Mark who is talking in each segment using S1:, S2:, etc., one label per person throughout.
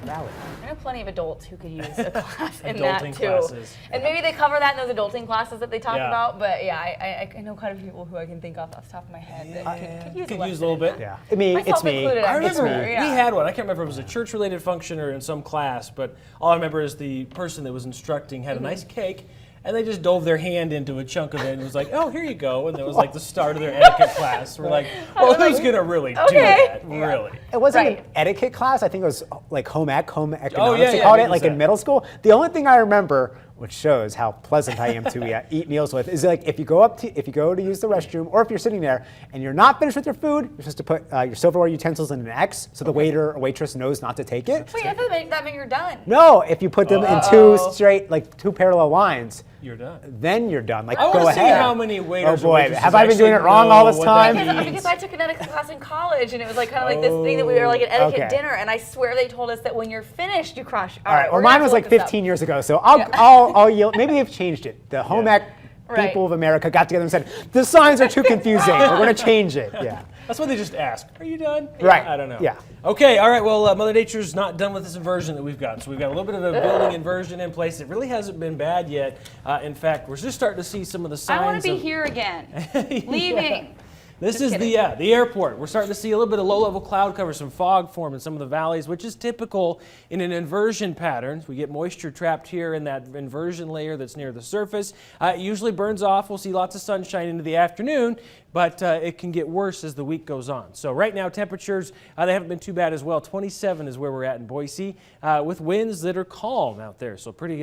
S1: Valley.
S2: I know plenty of adults who could use a class in
S3: Adulting
S2: that too.
S3: classes.
S2: And maybe they cover that in those adulting classes that they talk
S3: Yeah.
S2: about. But yeah, I know quite a few people who I can think of off the top of my head that could use
S3: Could
S2: a
S3: use a little bit.
S1: Yeah, it's me.
S2: Myself included,
S3: I
S2: I'm
S3: remember
S2: sure, yeah.
S3: we had one. I can't remember if it was a church-related function or in some class, but all I remember is the person that was instructing had a nice cake, and they just dove their hand into a chunk of it and was like, "Oh, here you go," and it was like the start of their etiquette class. We're like, "Well, who's gonna really do that? Really?"
S1: It wasn't
S2: Right.
S1: an etiquette class. I think it was like home economics.
S3: yeah,
S1: They
S3: yeah,
S1: called
S3: it
S1: it
S3: was
S1: like in
S3: that.
S1: middle school. The only thing I remember, which shows how pleasant I am to eat meals with, is like if you go to use the restroom, or if you're sitting there and you're not finished with your food, you're supposed to put your silverware utensils in an X so the waiter or waitress knows not to take it.
S2: Wait, I thought that meant you're done.
S1: No, if you put them in two parallel lines,
S3: You're done.
S1: then you're done. Like,
S3: I
S1: go
S3: want to see
S1: ahead.
S3: how many waiters.
S1: Oh
S3: or
S1: boy,
S3: waitresses
S1: have I been doing it
S3: actually
S1: wrong all
S3: know
S1: this
S3: what
S1: time?
S3: that means.
S2: Because I took an etiquette class in college, and it was like kind of like this thing that we were like an etiquette
S1: Okay.
S2: dinner, and I swear they told us that when you're finished, you crush.
S1: All right. Well,
S2: we're gonna
S1: mine
S2: have
S1: was
S2: to
S1: like
S2: look this up.
S1: 15 years ago, so I'll yield. Maybe they've changed it. The home ec
S2: Right.
S1: people of America got together and said the signs are too confusing. We're going to change it. Yeah.
S3: That's why they just ask, "Are you done?"
S1: Right.
S3: I don't know.
S1: Yeah.
S3: Okay. All right. Well, Mother Nature's not done with this inversion that we've got. So we've got a little bit of a building inversion in place. It really hasn't been bad yet. In fact, we're just starting to see some of the signs.
S2: I want to be
S3: of-
S2: here again. Leaving.
S3: This
S2: Just
S3: is
S2: kidding.
S3: the airport. We're starting to see a little bit of low-level cloud cover, some fog form in some of the valleys, which is typical in an inversion pattern. We get moisture trapped here in that inversion layer that's near the surface. It usually burns off. We'll see lots of sunshine into the afternoon, but it can get worse as the week goes on. So right now, temperatures, they haven't been too bad as well. 27 is where we're at in Boise, with winds that are calm out there. So pretty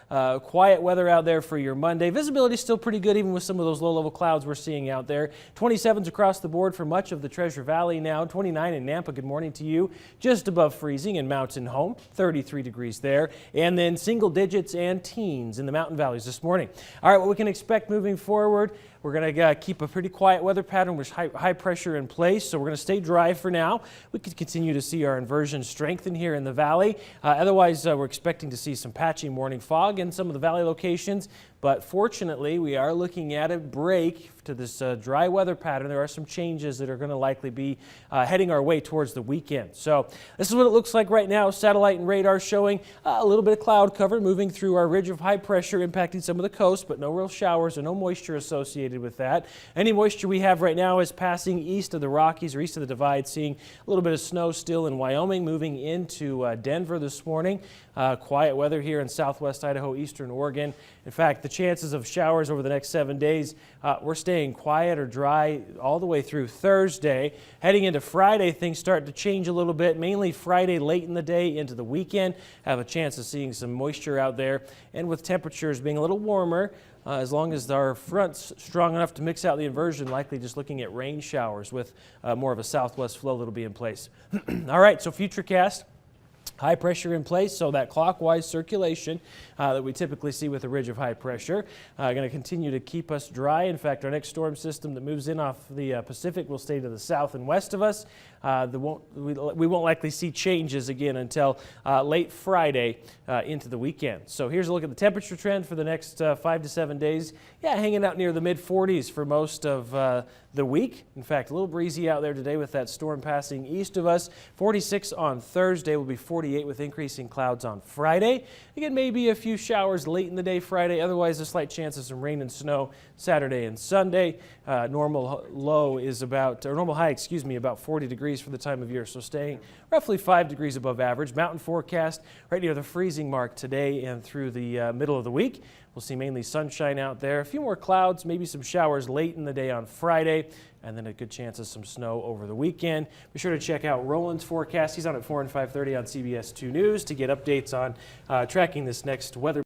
S3: quiet weather out there for your Monday. Visibility is still pretty good, even with some of those low-level clouds we're seeing out there. 27s across the board for much of the Treasure Valley now. 29 in Nampa, good morning to you. Just above freezing in Mountain Home, 33 degrees there. And then single digits and teens in the mountain valleys this morning. All right, what we can expect moving forward, we're going to keep a pretty quiet weather pattern with high pressure in place, so we're going to stay dry for now. We could continue to see our inversion strengthen here in the valley. Otherwise, we're expecting to see some patchy morning fog in some of the valley locations, but fortunately, we are looking at a break to this dry weather pattern. There are some changes that are going to likely be heading our way towards the weekend. So this is what it looks like right now. Satellite and radar showing a little bit of cloud cover moving through our ridge of high pressure impacting some of the coast, but no real showers or no moisture associated with that. Any moisture we have right now is passing east of the Rockies or east of the Divide, seeing a little bit of snow still in Wyoming, moving into Denver this morning. Quiet weather here in southwest Idaho, eastern Oregon. In fact, the chances of showers over the next 7 days, we're staying quiet or dry all the way through Thursday. Heading into Friday, things start to change a little bit, mainly Friday late in the day into the weekend. Have a chance of seeing some moisture out there. And with temperatures being a little warmer, as long as our front's strong enough to mix out the inversion, likely just looking at rain showers with more of a southwest flow that'll be in place. All right, so Futurecast. High pressure in place, so that clockwise circulation that we typically see with a ridge of high pressure going to continue to keep us dry. In fact, our next storm system that moves in off the Pacific will stay to the south and west of us. We won't likely see changes again until late Friday into the weekend. So here's a look at the temperature trend for the next 5 to 7 days. Yeah, hanging out near the mid-40s for most of the week. In fact, a little breezy out there today with that storm passing east of us. 46 on Thursday, will be 48 with increasing clouds on Friday. Again, maybe a few showers late in the day Friday. Otherwise, a slight chance of some rain and snow Saturday and Sunday. Normal high, about 40 degrees for the time of year. So staying roughly 5 degrees above average. Mountain forecast right near the freezing mark today and through the middle of the week. We'll see mainly sunshine out there. A few more clouds, maybe some showers late in the day on Friday, and then a good chance of some snow over the weekend. Be sure to check out Roland's forecast. He's on at 4 and 5:30 on CBS 2 News to get updates on tracking this next weather.